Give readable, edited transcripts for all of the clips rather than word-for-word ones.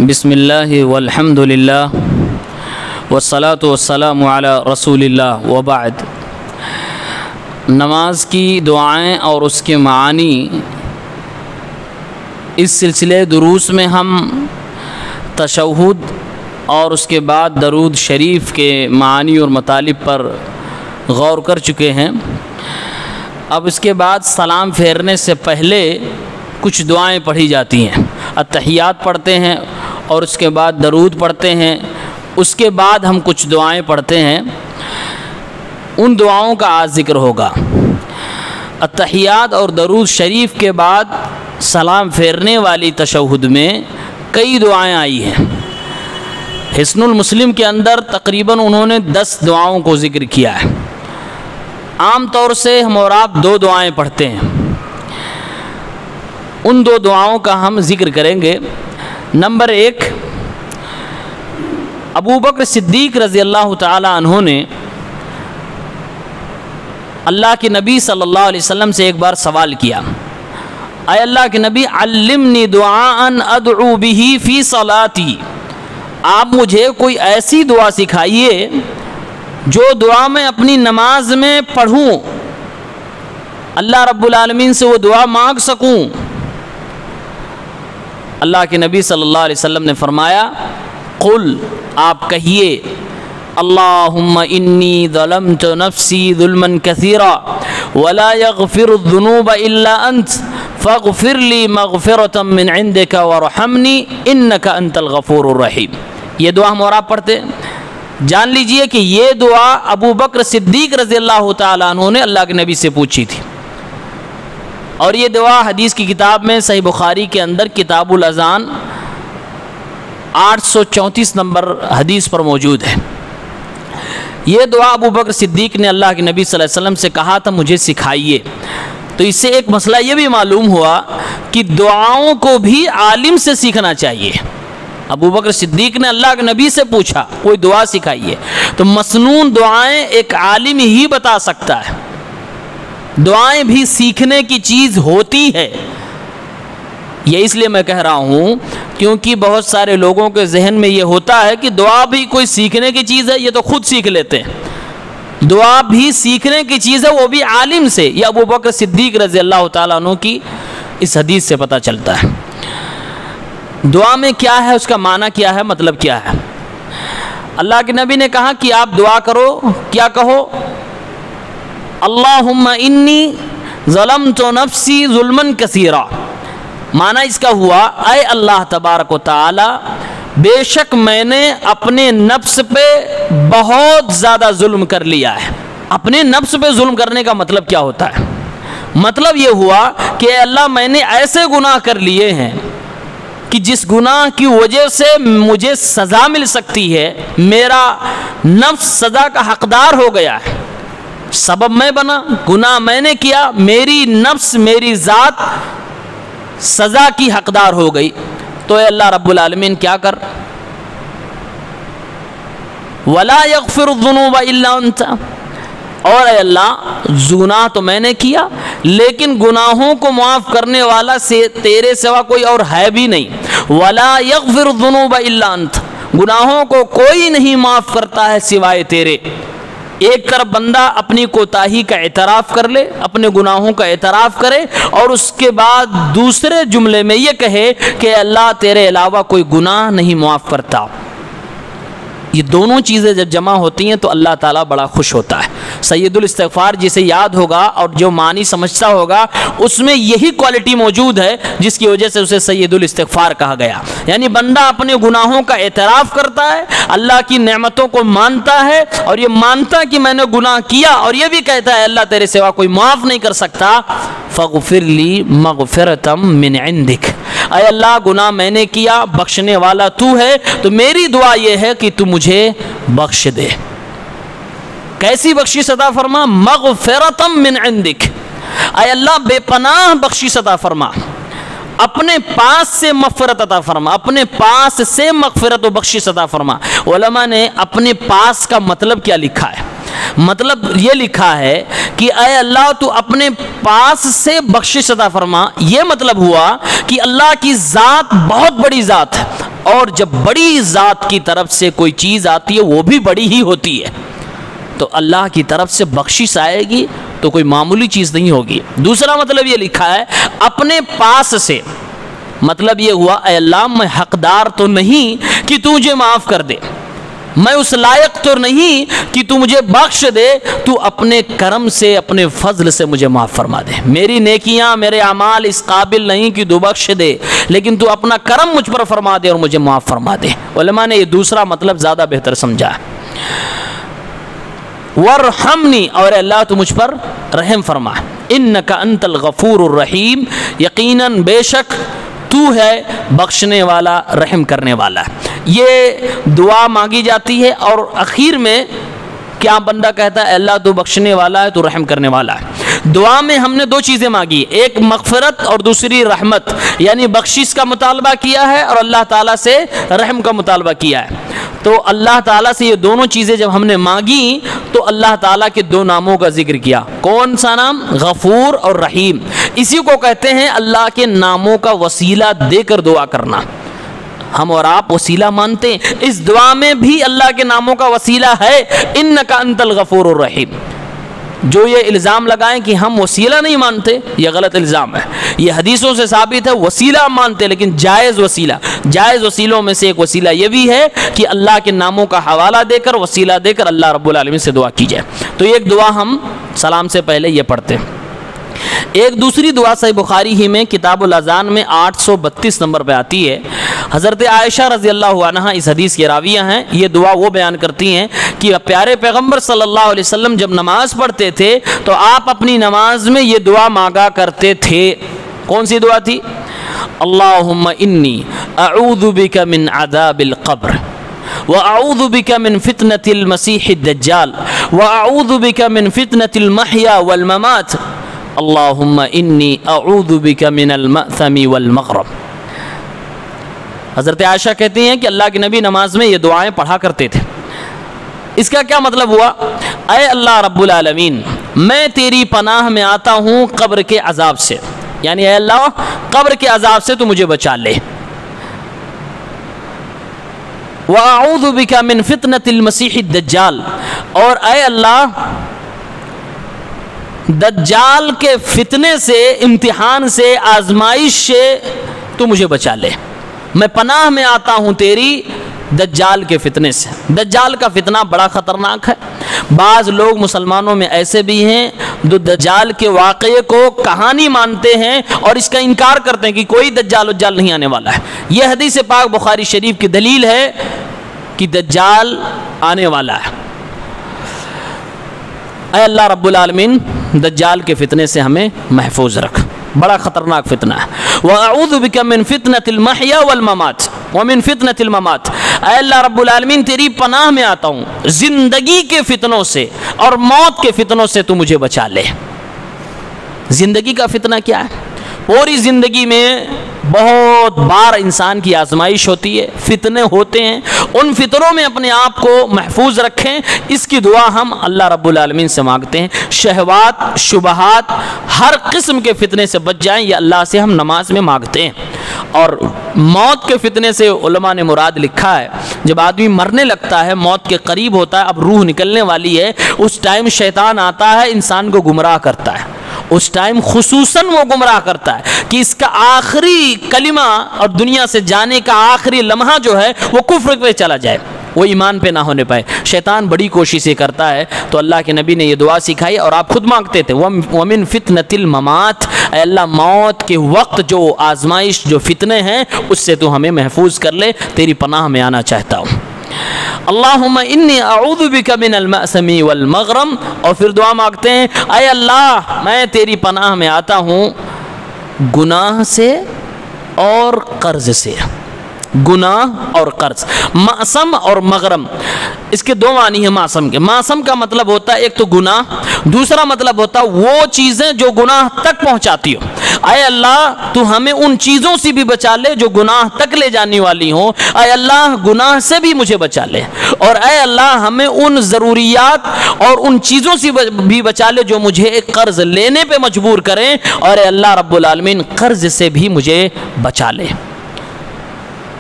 بسم اللہ والحمد للہ والصلاة والسلام علی رسول اللہ وبعد۔ نماز کی دعائیں اور اس کے معانی، اس سلسلے دروس میں ہم تشہد اور اس کے بعد درود شریف کے معانی اور مطالب پر غور کر چکے ہیں۔ اب اس کے بعد سلام پھیرنے سے پہلے کچھ دعائیں پڑھی جاتی ہیں۔ التحیات پڑھتے ہیں اور اس کے بعد درود پڑھتے ہیں، اس کے بعد ہم کچھ دعائیں پڑھتے ہیں، ان دعاؤں کا آج ذکر ہوگا۔ التحیات اور درود شریف کے بعد سلام پھیرنے والی تشہد میں کئی دعائیں آئی ہیں۔ حسن المسلم کے اندر تقریباً انہوں نے 10 دعاؤں کو ذکر کیا ہے۔ عام طور سے ہم اور آپ 2 دعائیں پڑھتے ہیں، ان 2 دعاؤں کا ہم ذکر کریں گے۔ نمبر 1، ابو بکر صدیق رضی اللہ تعالی عنہ نے اللہ کے نبی صلی اللہ علیہ وسلم سے ایک بار سوال کیا، اے اللہ کے نبی علمنی دعاء ادعو به فی صلاتی، آپ مجھے کوئی ایسی دعا سکھائیے جو دعا میں اپنی نماز میں پڑھوں، اللہ رب العالمین سے وہ دعا مانگ سکوں۔ اللہ کے نبی صلی اللہ علیہ وسلم نے فرمایا، قل، آپ کہیے، اللہم انی ظلمت نفسی ظلما کثیرا ولا یغفر الذنوب الا انت فاغفر لی مغفرۃ من عندک وارحمنی انک انت الغفور الرحیم۔ یہ دعا ہم اور آپ پڑھتے ہیں۔ جان لیجئے کہ یہ دعا ابو بکر صدیق رضی اللہ تعالیٰ عنہ نے اللہ کے نبی سے پوچھی تھی، اور یہ دعا حدیث کی کتاب میں صحیح بخاری کے اندر کتاب الاذان 834 نمبر حدیث پر موجود ہے۔ یہ دعا ابو بکر صدیق نے اللہ کے نبی صلی اللہ علیہ وسلم سے کہا تھا مجھے سکھائیے۔ تو اس سے ایک مسئلہ یہ بھی معلوم ہوا کہ دعاؤں کو بھی عالم سے سیکھنا چاہیے۔ ابو بکر صدیق نے اللہ کے نبی سے پوچھا کوئی دعا سکھائیے، تو مسنون دعائیں ایک عالم ہی بتا سکتا ہے۔ دعائیں بھی سیکھنے کی چیز ہوتی ہے۔ یہ اس لیے میں کہہ رہا ہوں کیونکہ بہت سارے لوگوں کے ذہن میں یہ ہوتا ہے کہ دعا بھی کوئی سیکھنے کی چیز ہے، یہ تو خود سیکھ لیتے ہیں۔ دعا بھی سیکھنے کی چیز ہے، وہ بھی عالم سے۔ یہ ابو بکر صدیق رضی اللہ تعالیٰ عنہ کی اس حدیث سے پتہ چلتا ہے۔ دعا میں کیا ہے، اس کا معنی کیا ہے، مطلب کیا ہے۔ اللہ کے نبی نے کہا کہ آپ دعا کرو، کیا کہو؟ اللہم انی ظلمت نفسی ظلما کثیرا۔ معنی اس کا ہوا، اے اللہ تبارک و تعالی، بے شک میں نے اپنے نفس پہ بہت زیادہ ظلم کر لیا ہے۔ اپنے نفس پہ ظلم کرنے کا مطلب کیا ہوتا ہے؟ مطلب یہ ہوا کہ اے اللہ میں نے ایسے گناہ کر لیے ہیں کہ جس گناہ کی وجہ سے مجھے سزا مل سکتی ہے، میرا نفس سزا کا حقدار ہو گیا ہے۔ سبب میں بنا، گناہ میں نے کیا، میری نفس، میری ذات سزا کی حقدار ہو گئی۔ تو اے اللہ رب العالمین کیا کر، وَلَا يَغْفِرُ الذُّنُوبَ إِلَّا أَنْتَ، اور اے اللہ گناہ تو میں نے کیا لیکن گناہوں کو معاف کرنے والا سے تیرے سوا کوئی اور ہے بھی نہیں۔ وَلَا يَغْفِرُ الذُّنُوبَ إِلَّا أَنْتَ، گناہوں کو کوئی نہیں معاف کرتا ہے سوائے تیرے۔ ایک طرف بندہ اپنی کوتاہی کا اعتراف کر لے، اپنے گناہوں کا اعتراف کرے، اور اس کے بعد دوسرے جملے میں یہ کہے کہ اللہ تیرے علاوہ کوئی گناہ نہیں معاف کرتا۔ یہ دونوں چیزیں جب جمع ہوتی ہیں تو اللہ تعالیٰ بڑا خوش ہوتا ہے۔ سید الاستغفار جسے یاد ہوگا اور جو معنی سمجھتا ہوگا، اس میں یہی کوالٹی موجود ہے جس کی وجہ سے اسے سید الاستغفار کہا گیا۔ یعنی بندہ اپنے گناہوں کا اعتراف کرتا ہے، اللہ کی نعمتوں کو مانتا ہے، اور یہ مانتا کہ میں نے گناہ کیا، اور یہ بھی کہتا ہے اللہ تیرے سوا کوئی معاف نہیں کر سکتا۔ فاغفر لی مغفرۃ من عندک، اے اللہ گناہ میں نے کیا، بخشنے والا تو ہے، تو میری دعا یہ ہے کہ تو مجھے بخش دے۔ کیسی بخشش عطا فرما؟ مغفرۃ من عندک، اے اللہ بے پناہ بخشش عطا فرما، اپنے پاس سے مغفرت عطا فرما، اپنے پاس سے مغفرت و بخشش عطا فرما۔ علماء نے اپنے پاس کا مطلب کیا لکھا ہے؟ مطلب یہ لکھا ہے کہ اے اللہ تو اپنے پاس سے بخشش عطا فرما۔ یہ مطلب ہوا کہ اللہ کی ذات بہت بڑی ذات ہے اور جب بڑی ذات کی طرف سے کوئی چیز آتی ہے وہ بھی بڑی ہی ہوتی ہے، تو اللہ کی طرف سے بخشش آئے گی تو کوئی معمولی چیز نہیں ہوگی۔ دوسرا مطلب یہ لکھا ہے اپنے پاس سے، مطلب یہ ہوا اے اللہ میں حقدار تو نہیں کہ تو مجھے معاف کر دے، میں اس لائق تو نہیں کہ تو مجھے بخش دے، تو اپنے کرم سے اپنے فضل سے مجھے معاف فرما دے، میری نیکیاں میرے اعمال اس قابل نہیں کہ تو بخش دے، لیکن تو اپنا کرم مجھ پر فرما دے اور مجھے معاف فرما دے۔ علماء نے یہ دوسرا مطلب زیادہ بہتر سمجھا ہے، وارحمنی، اور اللہ تو مجھ پر رحم فرما، انک انت الغفور الرحیم، یقیناً بے شک تو ہے بخشنے والا رحم کرنے والا۔ یہ دعا مانگی جاتی ہے اور اخیر میں کیا بندہ کہتا ہے اللہ تو بخشنے والا ہے تو رحم کرنے والا ہے۔ دعا میں ہم نے دو چیزیں مانگی، ایک مغفرت اور دوسری رحمت، یعنی بخشش کا مطالبہ کیا ہے اور اللہ تعالیٰ سے رحم کا مطالبہ کیا ہے۔ تو اللہ تعالیٰ سے یہ دونوں چیزیں جب ہم نے مانگی تو اللہ تعالیٰ کے دو ناموں کا ذکر کیا، کون سا نام؟ غفور اور رحیم۔ اسی کو کہتے ہیں اللہ کے ناموں کا وسیلہ دے کر دعا کرنا۔ ہم اور آپ وسیلہ مانتے ہیں، اس دعا میں بھی اللہ کے ناموں کا وسیلہ ہے، انک انت الغفور الرحیم۔ جو یہ الزام لگائیں کہ ہم وسیلہ نہیں مانتے، یہ غلط الزام ہے۔ یہ حدیثوں سے ثابت ہے وسیلہ مانتے، لیکن جائز وسیلہ، جائز وسیلوں میں سے ایک وسیلہ یہ بھی ہے کہ اللہ کے ناموں کا حوالہ دے کر، وسیلہ دے کر اللہ رب العالمین سے دعا کی جائے۔ تو ایک دعا ہم سلام سے پہلے یہ پڑھتے ہیں۔ ایک دوسری دعا صحیح بخاری ہی میں کتاب الاذان میں 832 نمبر پہ آتی ہے۔ حضرت عائشہ رضی اللہ عنہا اس حدیث کی راویہ ہیں، یہ دعا وہ بیان کرتی ہیں کہ پیارے پیغمبر صلی اللہ علیہ وسلم جب نماز پڑھتے تھے تو آپ اپنی نماز میں یہ دعا مانگا کرتے تھے۔ کون سی دعا تھی؟ اللہم انی اعوذ بک من عذاب القبر وَأَعُوذُ بِكَ مِن فِتْنَةِ الْمَسِيحِ الدَّجَّالِ وَأَعُوذُ بِكَ مِن فِتْنَةِ الْمَحْيَا وَالْمَمَاتِ اللہم انی اعوذ بک من المأثم والمغرم۔ حضرت عائشہ کہتی ہیں کہ اللہ کے نبی نماز میں یہ دعائیں پڑھا کرتے تھے۔ اس کا کیا مطلب ہوا؟ اے اللہ رب العالمین، میں تیری پناہ میں آتا ہوں قبر کے عذاب سے، یعنی اے اللہ قبر کے عذاب سے تو مجھے بچا لے۔ وَأَعُوذُ بِكَ مِن فِتْنَةِ الْمَسِيحِ الدَّجَّالِ، اور اے اللہ دجال کے فتنے سے، امتحان سے، آزمائش سے تو مجھے بچا لے۔ میں پناہ میں آتا ہوں تیری دجال کے فتنے سے۔ دجال کا فتنہ بڑا خطرناک ہے۔ بعض لوگ مسلمانوں میں ایسے بھی ہیں جو دجال کے واقعے کو کہانی مانتے ہیں اور اس کا انکار کرتے ہیں کہ کوئی دجال نہیں آنے والا ہے۔ یہ حدیث پاک بخاری شریف کی دلیل ہے کہ دجال آنے والا ہے۔ اے اللہ رب العالمین دجال کے فتنے سے ہمیں محفوظ رکھ، بڑا خطرناک فتنہ ہے۔ وَأَعُوذُ بِكَ مِن فِتْنَةِ الْمَحْيَا وَالْمَمَاتِ وَمِن فِتْنَةِ الْمَمَاتِ، اے اللہ رب العالمین تیری پناہ میں آتا ہوں زندگی کے فتنوں سے اور موت کے فتنوں سے تو مجھے بچا لے۔ زندگی کا فتنہ کیا ہے؟ پوری زندگی میں بہت بار انسان کی آزمائش ہوتی ہے، فتنے ہوتے ہیں، ان فتنوں میں اپنے آپ کو محفوظ رکھیں، اس کی دعا ہم اللہ رب العالمین سے مانگتے ہیں۔ شہوات، شبہات، ہر قسم کے فتنے سے بچ جائیں، یہ اللہ سے ہم نماز میں مانگتے ہیں۔ اور موت کے فتنے سے علماء نے مراد لکھا ہے جب آدمی مرنے لگتا ہے، موت کے قریب ہوتا ہے، اب روح نکلنے والی ہے، اس ٹائم شیطان آتا ہے، انسان کو گمراہ کرتا ہے۔ اس ٹائم خصوصاً وہ گمراہ کرتا ہے کہ اس کا آخری کلمہ اور دنیا سے جانے کا آخری لمحہ جو ہے وہ کفر پہ چلا جائے، وہ ایمان پہ نہ ہونے پائے۔ شیطان بڑی کوشش یہ کرتا ہے، تو اللہ کے نبی نے یہ دعا سکھائی اور آپ خود مانگتے تھے، وَمِن فِتْنَةِ الْمَمَاتِ، اے اللہ موت کے وقت جو آزمائش، جو فتنے ہیں، اس سے تو ہمیں محفوظ کر لے، تیری پناہ میں آنا چاہتا ہوں۔ اللہم انی اعوذ بک من المأثم والمغرم، اور پھر دعا مانگتے ہیں اے اللہ میں تیری پناہ میں آتا ہوں گناہ سے اور قرض سے۔ گناہ اور قرض، معصم اور مغرم، اس کے دو معنی ہیں معصم کے۔ معصم کا مطلب ہوتا ہے ایک تو گناہ، دوسرا مطلب ہوتا ہے وہ چیزیں جو گناہ تک پہنچاتی ہو۔ اے اللہ تو ہمیں ان چیزوں سے بھی بچا لے جو گناہ تک لے جانے والی ہوں، اے اللہ گناہ سے بھی مجھے بچا لے، اور اے اللہ ہمیں ان ضروریات اور ان چیزوں سے بھی بچا لے جو مجھے قرض لینے پہ مجبور کریں، اور اے اللہ رب العالمین قرض سے بھی مجھے بچا لے۔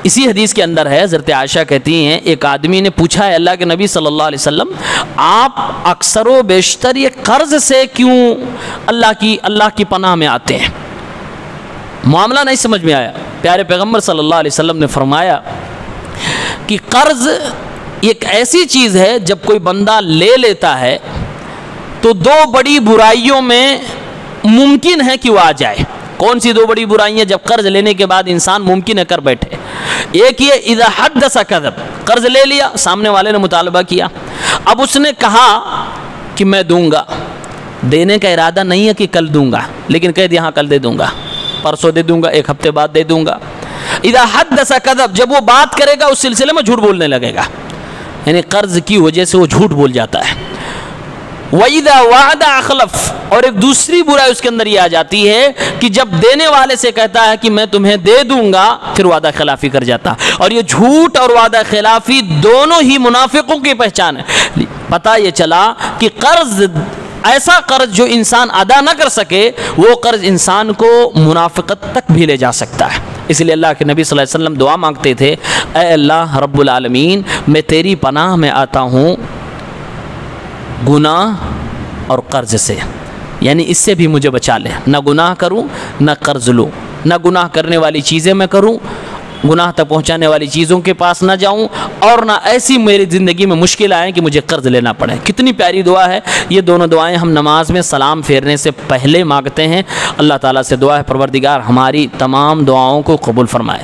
اسی حدیث کے اندر ہے، حضرت عائشہ کہتی ہیں ایک آدمی نے پوچھا ہے اللہ کے نبی صلی اللہ علیہ وسلم، آپ اکثر و بیشتر یہ قرض سے کیوں اللہ کی پناہ میں آتے ہیں؟ معاملہ نہیں سمجھ میں آیا۔ پیارے پیغمبر صلی اللہ علیہ وسلم نے فرمایا کہ قرض ایک ایسی چیز ہے جب کوئی بندہ لے لیتا ہے تو دو بڑی برائیوں میں ممکن ہے کہ وہ آ جائے۔ کون سی دو بڑی برائیاں جب قرض لینے کے بعد انسان ممکن ہے کر بیٹھے؟ ایک یہ اذا حدث کذب، قرض لے لیا، سامنے والے نے مطالبہ کیا، اب اس نے کہا کہ میں دوں گا، دینے کا ارادہ نہیں ہے کہ کل دوں گا، لیکن کہہ دیا ہاں کل دے دوں گا، پرسوں دے دوں گا، ایک ہفتے بعد دے دوں گا۔ اذا حدث کذب، جب وہ بات کرے گا اس سلسلے میں جھوٹ بولنے لگے گا، یعنی قرض کی وجہ سے وہ جھوٹ بول جاتا ہے۔ وَإِذَا وَعَدَ أَخْلَفَ، اور ایک دوسری برائی اس کے اندر یہ آ جاتی ہے کہ جب دینے والے سے کہتا ہے کہ میں تمہیں دے دوں گا، پھر وعدہ خلافی کر جاتا۔ اور یہ جھوٹ اور وعدہ خلافی دونوں ہی منافقوں کی پہچان ہے۔ پتہ یہ چلا کہ قرض، ایسا قرض جو انسان ادا نہ کر سکے، وہ قرض انسان کو منافقت تک بھی لے جا سکتا ہے۔ اس لیے اللہ کے نبی صلی اللہ علیہ وسلم دعا مانگتے تھے، اے اللہ رب العالمین، میں تیری پناہ میں آتا ہوں گناہ اور قرض سے، یعنی اس سے بھی مجھے بچا لے، نہ گناہ کروں نہ قرض لوں، نہ گناہ کرنے والی چیزیں میں کروں، گناہ تک پہنچانے والی چیزوں کے پاس نہ جاؤں، اور نہ ایسی میری زندگی میں مشکل آئیں کہ مجھے قرض لینا پڑے۔ کتنی پیاری دعا ہے یہ دونوں دعائیں ہم نماز میں سلام پھیرنے سے پہلے مانگتے ہیں۔ اللہ تعالیٰ سے دعا ہے پروردگار ہماری تمام دعاؤں کو قبول فرمائے۔